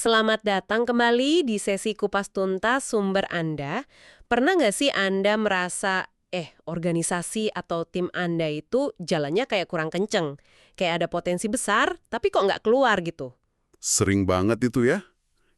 Selamat datang kembali di sesi Kupas Tuntas Sumber Anda. Pernah nggak sih Anda merasa, organisasi atau tim Anda itu jalannya kayak kurang kenceng? Kayak ada potensi besar, tapi kok nggak keluar gitu? Sering banget itu ya.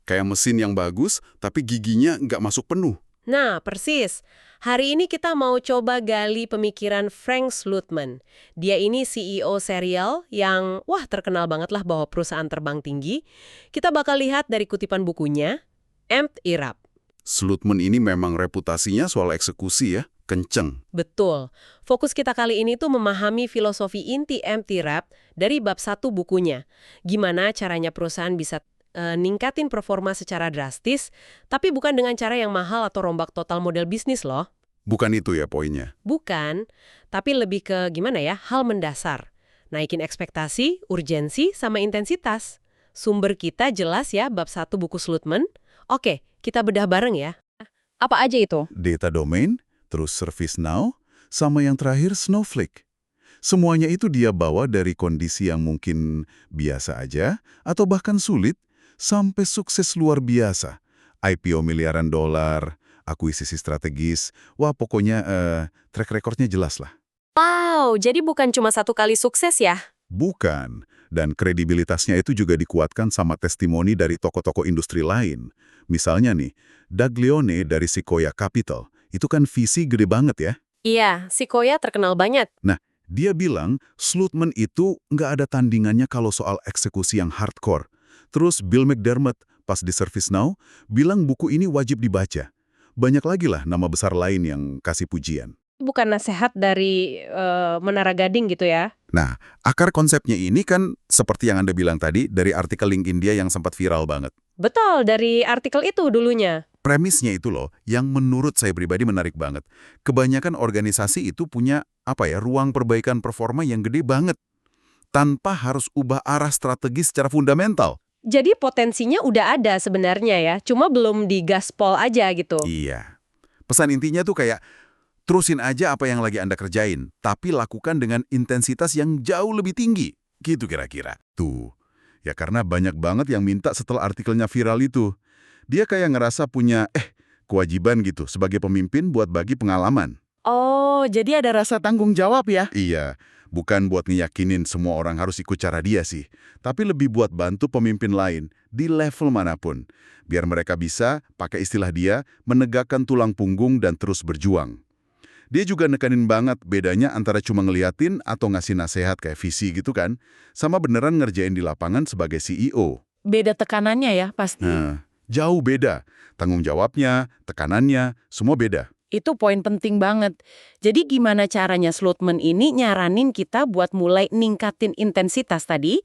Kayak mesin yang bagus, tapi giginya nggak masuk penuh. Nah, persis. Hari ini kita mau coba gali pemikiran Frank Slootman. Dia ini CEO serial yang, terkenal banget lah bawa perusahaan terbang tinggi. Kita bakal lihat dari kutipan bukunya, Amped It Up. Slootman ini memang reputasinya soal eksekusi ya, kenceng. Betul. Fokus kita kali ini tuh memahami filosofi inti Empty Wrap dari bab 1 bukunya. Gimana caranya perusahaan bisa ningkatin performa secara drastis, tapi bukan dengan cara yang mahal atau rombak total model bisnis loh. Bukan itu ya poinnya. Bukan, tapi lebih ke gimana ya, hal mendasar. Naikin ekspektasi, urgensi, sama intensitas. Sumber kita jelas ya bab 1 buku Slootman. Oke, kita bedah bareng ya. Apa aja itu? Data domain, terus service now, sama yang terakhir Snowflake. Semuanya itu dia bawa dari kondisi yang mungkin biasa aja, atau bahkan sulit, sampai sukses luar biasa. IPO miliaran dolar, akuisisi strategis, pokoknya track recordnya jelas lah. Wow, jadi bukan cuma satu kali sukses ya? Bukan, dan kredibilitasnya itu juga dikuatkan sama testimoni dari tokoh-tokoh industri lain. Misalnya nih, Doug Leone dari Sequoia Capital, itu kan visi gede banget ya. Iya, Sequoia terkenal banget. Nah, dia bilang Slootman itu nggak ada tandingannya kalau soal eksekusi yang hardcore. Terus Bill McDermott pas di ServiceNow bilang buku ini wajib dibaca. Banyak lagi lah nama besar lain yang kasih pujian. Bukan nasihat dari Menara Gading gitu ya? Nah, akar konsepnya ini kan seperti yang Anda bilang tadi dari artikel LinkedIn dia yang sempat viral banget. Betul, dari artikel itu dulunya. Premisnya itu loh, yang menurut saya pribadi menarik banget. Kebanyakan organisasi itu punya, ruang perbaikan performa yang gede banget. Tanpa harus ubah arah strategi secara fundamental. Jadi potensinya udah ada sebenarnya ya, cuma belum digaspol aja gitu. Iya. Pesan intinya tuh kayak, terusin aja apa yang lagi Anda kerjain, tapi lakukan dengan intensitas yang jauh lebih tinggi. Gitu kira-kira. Tuh. Ya karena banyak banget yang minta setelah artikelnya viral itu. Dia kayak ngerasa punya, kewajiban gitu sebagai pemimpin buat bagi pengalaman. Oh, jadi ada rasa tanggung jawab ya? Iya, bukan buat ngeyakinin semua orang harus ikut cara dia sih. Tapi lebih buat bantu pemimpin lain di level manapun. Biar mereka bisa, pakai istilah dia, menegakkan tulang punggung dan terus berjuang. Dia juga nekanin banget bedanya antara cuma ngeliatin atau ngasih nasihat kayak visi gitu kan, sama beneran ngerjain di lapangan sebagai CEO. Beda tekanannya ya pasti. Nah, jauh beda. Tanggung jawabnya, tekanannya, semua beda. Itu poin penting banget. Jadi gimana caranya Slootman ini nyaranin kita buat mulai ningkatin intensitas tadi?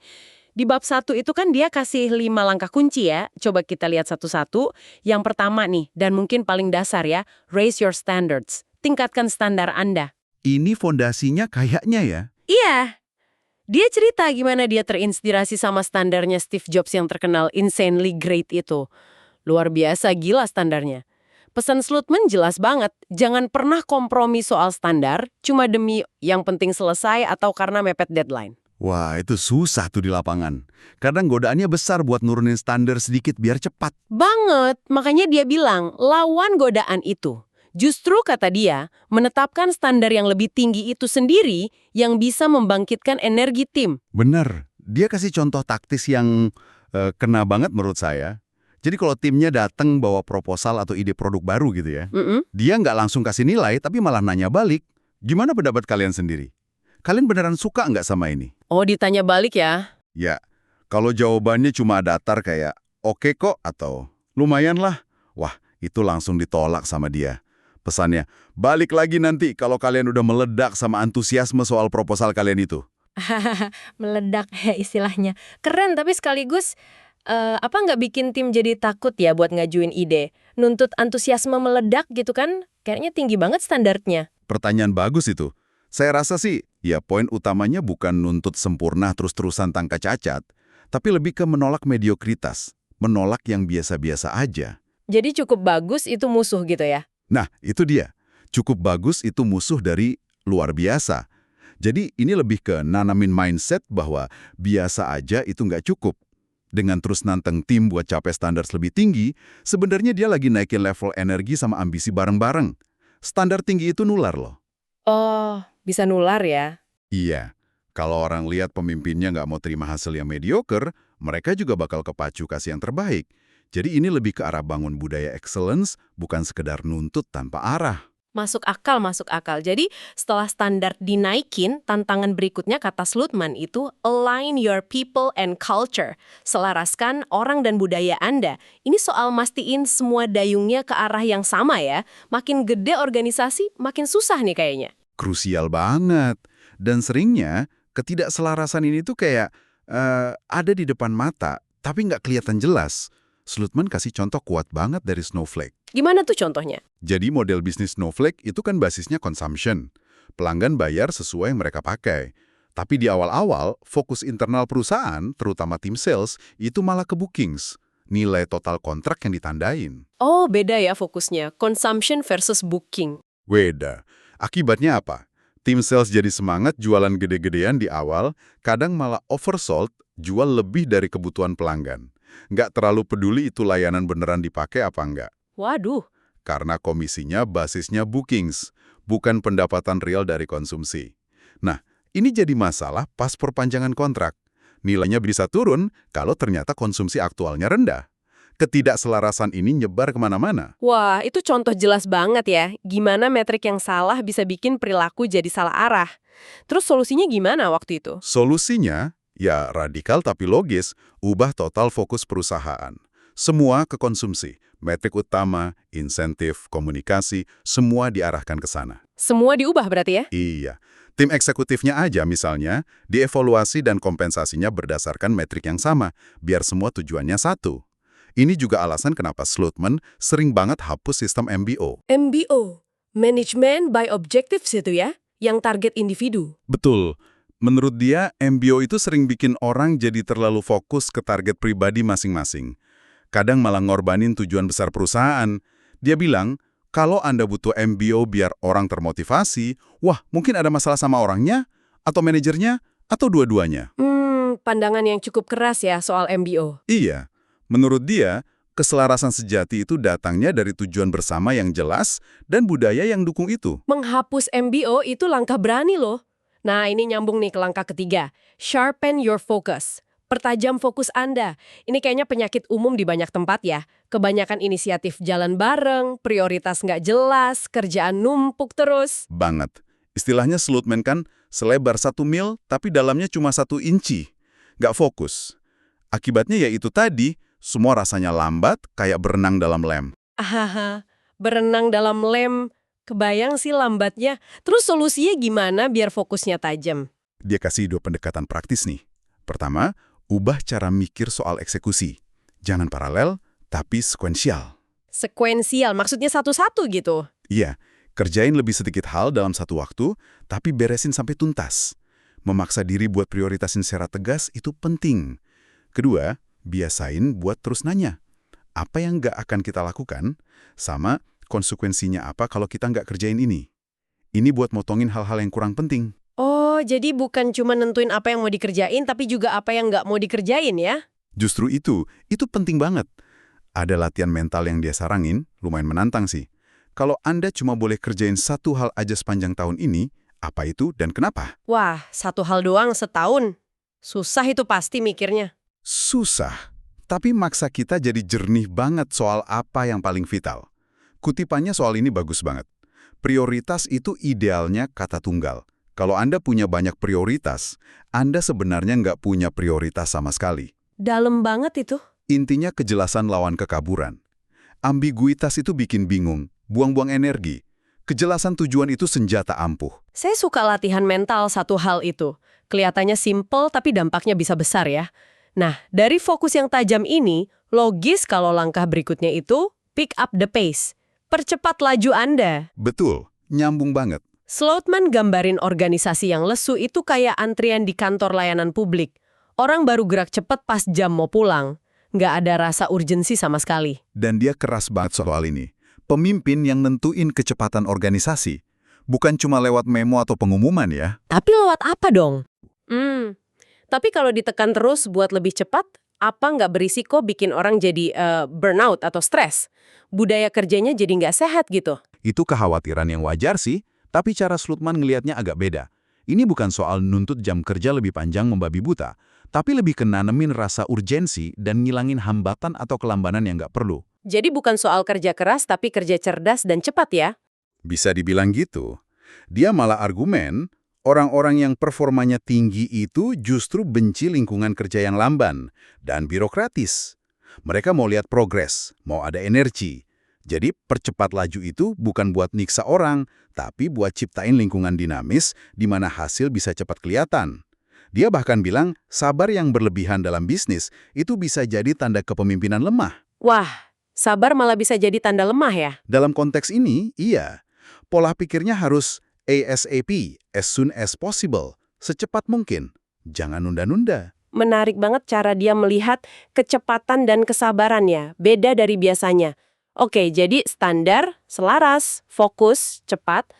Di bab 1 itu kan dia kasih 5 langkah kunci ya. Coba kita lihat satu-satu. Yang pertama nih, dan mungkin paling dasar ya, raise your standards. Tingkatkan standar Anda. Ini fondasinya kayaknya ya. Iya. Dia cerita gimana dia terinspirasi sama standarnya Steve Jobs yang terkenal insanely great itu. Luar biasa gila standarnya. Pesan Slootman jelas banget, jangan pernah kompromi soal standar, cuma demi yang penting selesai atau karena mepet deadline. Wah, itu susah tuh di lapangan. Kadang godaannya besar buat nurunin standar sedikit biar cepat. Banget, makanya dia bilang, lawan godaan itu. Justru kata dia, menetapkan standar yang lebih tinggi itu sendiri yang bisa membangkitkan energi tim. Bener, dia kasih contoh taktis yang kena banget menurut saya. Jadi kalau timnya datang bawa proposal atau ide produk baru gitu ya, dia nggak langsung kasih nilai, tapi malah nanya balik, gimana pendapat kalian sendiri? Kalian beneran suka nggak sama ini? Oh, ditanya balik ya? Ya, kalau jawabannya cuma datar kayak, oke kok, atau lumayan lah, wah itu langsung ditolak sama dia. Pesannya, balik lagi nanti kalau kalian udah meledak sama antusiasme soal proposal kalian itu. Meledak ya istilahnya. Keren, tapi sekaligus apa nggak bikin tim jadi takut ya buat ngajuin ide? Nuntut antusiasme meledak gitu kan? Kayaknya tinggi banget standarnya. Pertanyaan bagus itu. Saya rasa sih, ya poin utamanya bukan nuntut sempurna terus-terusan tanpa cacat, tapi lebih ke menolak mediokritas, menolak yang biasa-biasa aja. Jadi cukup bagus itu musuh gitu ya? Nah, itu dia. Cukup bagus itu musuh dari luar biasa. Jadi ini lebih ke nanamin mindset bahwa biasa aja itu nggak cukup. Dengan terus nanteng tim buat capai standar lebih tinggi, sebenarnya dia lagi naikin level energi sama ambisi bareng-bareng. Standar tinggi itu nular loh. Oh, bisa nular ya? Iya, kalau orang lihat pemimpinnya nggak mau terima hasil yang mediocre, mereka juga bakal kepacu kasih yang terbaik. Jadi ini lebih ke arah bangun budaya excellence, bukan sekedar nuntut tanpa arah. Masuk akal, masuk akal. Jadi setelah standar dinaikin, tantangan berikutnya kata Slutman itu align your people and culture. Selaraskan orang dan budaya Anda. Ini soal mastiin semua dayungnya ke arah yang sama ya. Makin gede organisasi, makin susah nih kayaknya. Krusial banget. Dan seringnya, ketidakselarasan ini tuh kayak ada di depan mata, tapi nggak kelihatan jelas. Slutman kasih contoh kuat banget dari Snowflake. Gimana tuh contohnya? Jadi model bisnis Snowflake itu kan basisnya consumption. Pelanggan bayar sesuai yang mereka pakai. Tapi di awal-awal, fokus internal perusahaan, terutama tim sales, itu malah ke bookings. Nilai total kontrak yang ditandain. Oh, beda ya fokusnya. Consumption versus booking. Beda. Akibatnya apa? Tim sales jadi semangat jualan gede-gedean di awal, kadang malah oversold, jual lebih dari kebutuhan pelanggan. Nggak terlalu peduli itu layanan beneran dipakai apa enggak. Waduh. Karena komisinya basisnya bookings, bukan pendapatan real dari konsumsi. Nah, ini jadi masalah pas perpanjangan kontrak. Nilainya bisa turun kalau ternyata konsumsi aktualnya rendah. Ketidakselarasan ini nyebar kemana-mana. Wah, itu contoh jelas banget ya. Gimana metrik yang salah bisa bikin perilaku jadi salah arah. Terus solusinya gimana waktu itu? Solusinya, ya radikal tapi logis, ubah total fokus perusahaan. Semua ke konsumsi, metrik utama, insentif, komunikasi, semua diarahkan ke sana. Semua diubah berarti ya? Iya. Tim eksekutifnya aja misalnya, dievaluasi dan kompensasinya berdasarkan metrik yang sama, biar semua tujuannya satu. Ini juga alasan kenapa Slutman sering banget hapus sistem MBO. MBO, Management by Objectives itu ya? Yang target individu. Betul. Menurut dia, MBO itu sering bikin orang jadi terlalu fokus ke target pribadi masing-masing. Kadang malah ngorbanin tujuan besar perusahaan. Dia bilang, kalau Anda butuh MBO biar orang termotivasi, wah mungkin ada masalah sama orangnya, atau manajernya, atau dua-duanya. Pandangan yang cukup keras ya soal MBO. Iya, menurut dia, keselarasan sejati itu datangnya dari tujuan bersama yang jelas dan budaya yang dukung itu. Menghapus MBO itu langkah berani loh. Nah, ini nyambung nih ke langkah ketiga. Sharpen your focus. Pertajam fokus Anda. Ini kayaknya penyakit umum di banyak tempat ya. Kebanyakan inisiatif jalan bareng, prioritas nggak jelas, kerjaan numpuk terus. Banget. Istilahnya Slutman kan selebar 1 mil tapi dalamnya cuma 1 inci. Nggak fokus. Akibatnya ya itu tadi, semua rasanya lambat kayak berenang dalam lem. Berenang dalam lem. Kebayang sih lambatnya. Terus solusinya gimana biar fokusnya tajam? Dia kasih 2 pendekatan praktis nih. Pertama, ubah cara mikir soal eksekusi. Jangan paralel, tapi sekuensial. Sekuensial, maksudnya satu-satu gitu? Iya, kerjain lebih sedikit hal dalam satu waktu, tapi beresin sampai tuntas. Memaksa diri buat prioritasin secara tegas itu penting. Kedua, biasain buat terus nanya. Apa yang nggak akan kita lakukan, sama konsekuensinya apa kalau kita nggak kerjain ini. Ini buat motongin hal-hal yang kurang penting. Oh, jadi bukan cuma nentuin apa yang mau dikerjain, tapi juga apa yang nggak mau dikerjain ya? Justru itu penting banget. Ada latihan mental yang dia sarangin, lumayan menantang sih. Kalau Anda cuma boleh kerjain satu hal aja sepanjang tahun ini, apa itu dan kenapa? Wah, satu hal doang setahun. Susah itu pasti mikirnya. Susah, tapi maksa kita jadi jernih banget soal apa yang paling vital. Kutipannya soal ini bagus banget. Prioritas itu idealnya kata tunggal. Kalau Anda punya banyak prioritas, Anda sebenarnya nggak punya prioritas sama sekali. Dalam banget itu. Intinya kejelasan lawan kekaburan. Ambiguitas itu bikin bingung, buang-buang energi. Kejelasan tujuan itu senjata ampuh. Saya suka latihan mental satu hal itu. Kelihatannya simple tapi dampaknya bisa besar ya. Nah, dari fokus yang tajam ini, logis kalau langkah berikutnya itu pick up the pace. Percepat laju Anda. Betul, nyambung banget. Slotman gambarin organisasi yang lesu itu kayak antrian di kantor layanan publik. Orang baru gerak cepat pas jam mau pulang. Nggak ada rasa urgensi sama sekali. Dan dia keras banget soal ini. Pemimpin yang nentuin kecepatan organisasi. Bukan cuma lewat memo atau pengumuman ya. Tapi lewat apa dong? Tapi kalau ditekan terus buat lebih cepat, Apa nggak berisiko bikin orang jadi burnout atau stres? Budaya kerjanya jadi nggak sehat gitu. Itu kekhawatiran yang wajar sih, tapi cara Slutman ngelihatnya agak beda. Ini bukan soal nuntut jam kerja lebih panjang membabi buta, tapi lebih ke nanemin rasa urgensi dan ngilangin hambatan atau kelambanan yang nggak perlu. Jadi bukan soal kerja keras, tapi kerja cerdas dan cepat ya? Bisa dibilang gitu. Dia malah argumen, orang-orang yang performanya tinggi itu justru benci lingkungan kerja yang lamban dan birokratis. Mereka mau lihat progres, mau ada energi. Jadi percepat laju itu bukan buat niksa orang, tapi buat ciptain lingkungan dinamis di mana hasil bisa cepat kelihatan. Dia bahkan bilang, sabar yang berlebihan dalam bisnis itu bisa jadi tanda kepemimpinan lemah. Wah, sabar malah bisa jadi tanda lemah ya? Dalam konteks ini, iya. Pola pikirnya harus ASAP, as soon as possible, secepat mungkin. Jangan nunda-nunda. Menarik banget cara dia melihat kecepatan dan kesabarannya, beda dari biasanya. Oke, jadi standar, selaras, fokus, cepat.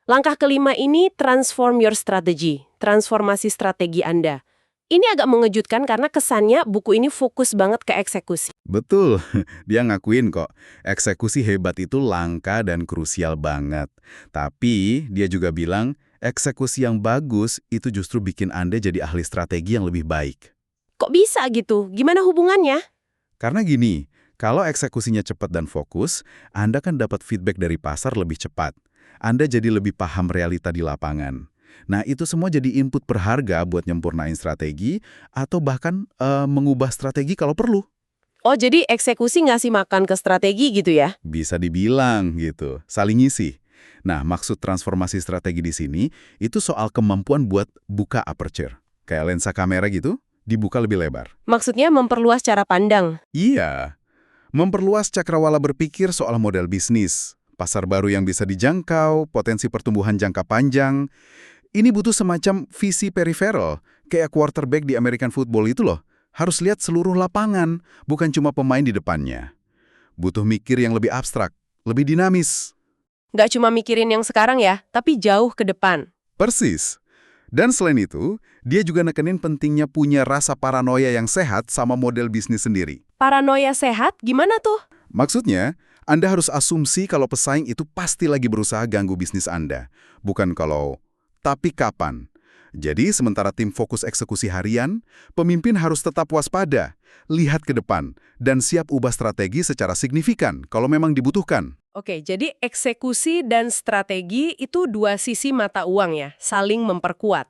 Langkah kelima ini transform your strategy, transformasi strategi Anda. Ini agak mengejutkan karena kesannya buku ini fokus banget ke eksekusi. Betul, dia ngakuin kok. Eksekusi hebat itu langka dan krusial banget. Tapi dia juga bilang, eksekusi yang bagus itu justru bikin Anda jadi ahli strategi yang lebih baik. Kok bisa gitu? Gimana hubungannya? Karena gini, kalau eksekusinya cepat dan fokus, Anda kan dapat feedback dari pasar lebih cepat. Anda jadi lebih paham realita di lapangan. Nah, itu semua jadi input berharga buat nyempurnain strategi atau bahkan mengubah strategi kalau perlu. Oh, jadi eksekusi ngasih makan ke strategi gitu ya? Bisa dibilang gitu, saling ngisi. Nah, maksud transformasi strategi di sini itu soal kemampuan buat buka aperture. Kayak lensa kamera gitu, dibuka lebih lebar. Maksudnya memperluas cara pandang. Iya, memperluas cakrawala berpikir soal model bisnis, pasar baru yang bisa dijangkau, potensi pertumbuhan jangka panjang. Ini butuh semacam visi peripheral, kayak quarterback di American football itu loh. Harus lihat seluruh lapangan, bukan cuma pemain di depannya. Butuh mikir yang lebih abstrak, lebih dinamis. Nggak cuma mikirin yang sekarang ya, tapi jauh ke depan. Persis. Dan selain itu, dia juga nekenin pentingnya punya rasa paranoia yang sehat sama model bisnis sendiri. Paranoia sehat gimana tuh? Maksudnya, Anda harus asumsi kalau pesaing itu pasti lagi berusaha ganggu bisnis Anda. Bukan kalau tapi kapan? Jadi, sementara tim fokus eksekusi harian, pemimpin harus tetap waspada, lihat ke depan, dan siap ubah strategi secara signifikan kalau memang dibutuhkan. Oke, jadi eksekusi dan strategi itu dua sisi mata uang ya, saling memperkuat.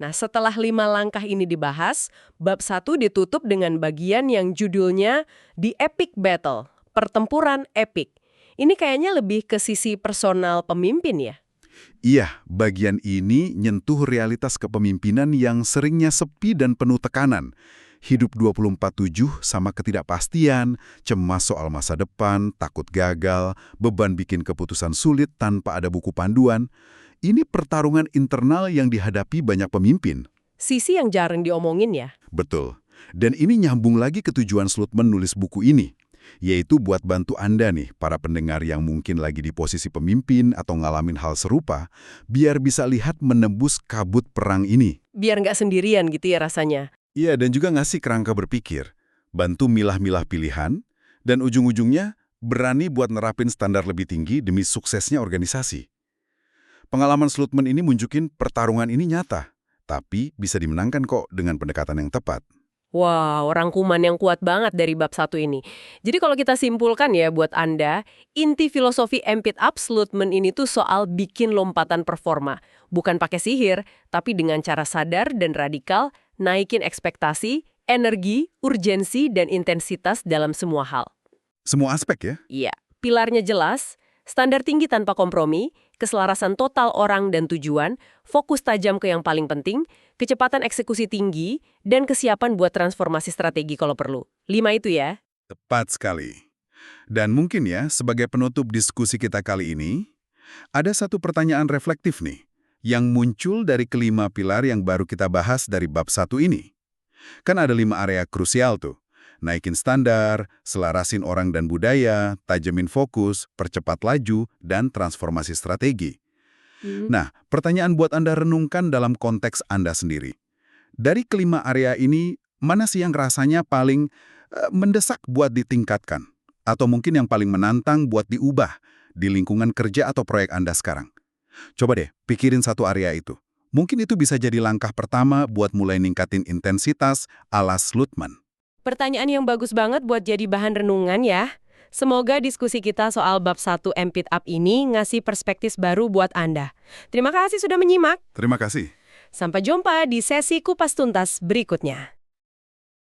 Nah, setelah 5 langkah ini dibahas, bab 1 ditutup dengan bagian yang judulnya The Epic Battle, pertempuran epik. Ini kayaknya lebih ke sisi personal pemimpin ya? Iya, bagian ini nyentuh realitas kepemimpinan yang seringnya sepi dan penuh tekanan. Hidup 24/7 sama ketidakpastian, cemas soal masa depan, takut gagal, beban bikin keputusan sulit tanpa ada buku panduan. Ini pertarungan internal yang dihadapi banyak pemimpin. Sisi yang jarang diomongin ya? Betul. Dan ini nyambung lagi ke tujuan Slutman nulis buku ini. Yaitu buat bantu Anda nih, para pendengar yang mungkin lagi di posisi pemimpin atau ngalamin hal serupa, biar bisa lihat menembus kabut perang ini. Biar nggak sendirian gitu ya rasanya. Iya, dan juga ngasih kerangka berpikir, bantu milah-milah pilihan, dan ujung-ujungnya berani buat nerapin standar lebih tinggi demi suksesnya organisasi. Pengalaman Slutman ini munjukin pertarungan ini nyata, tapi bisa dimenangkan kok dengan pendekatan yang tepat. Wow, rangkuman yang kuat banget dari bab 1 ini. Jadi kalau kita simpulkan ya buat Anda, inti filosofi Empit Up Slutman ini tuh soal bikin lompatan performa. Bukan pakai sihir, tapi dengan cara sadar dan radikal, naikin ekspektasi, energi, urgensi, dan intensitas dalam semua hal. Semua aspek ya? Iya, pilarnya jelas, standar tinggi tanpa kompromi, keselarasan total orang dan tujuan, fokus tajam ke yang paling penting, kecepatan eksekusi tinggi, dan kesiapan buat transformasi strategi kalau perlu. 5 itu ya. Tepat sekali. Dan mungkin ya, sebagai penutup diskusi kita kali ini, ada satu pertanyaan reflektif nih, yang muncul dari kelima pilar yang baru kita bahas dari bab 1 ini. Kan ada 5 area krusial tuh. Naikin standar, selarasin orang dan budaya, tajamin fokus, percepat laju, dan transformasi strategi. Nah, pertanyaan buat Anda renungkan dalam konteks Anda sendiri. Dari kelima area ini, mana sih yang rasanya paling mendesak buat ditingkatkan? Atau mungkin yang paling menantang buat diubah di lingkungan kerja atau proyek Anda sekarang? Coba deh, pikirin satu area itu. Mungkin itu bisa jadi langkah pertama buat mulai ningkatin intensitas ala Slutman. Pertanyaan yang bagus banget buat jadi bahan renungan ya. Semoga diskusi kita soal bab 1 MPIT Up ini ngasih perspektif baru buat Anda. Terima kasih sudah menyimak. Terima kasih. Sampai jumpa di sesi Kupas Tuntas berikutnya.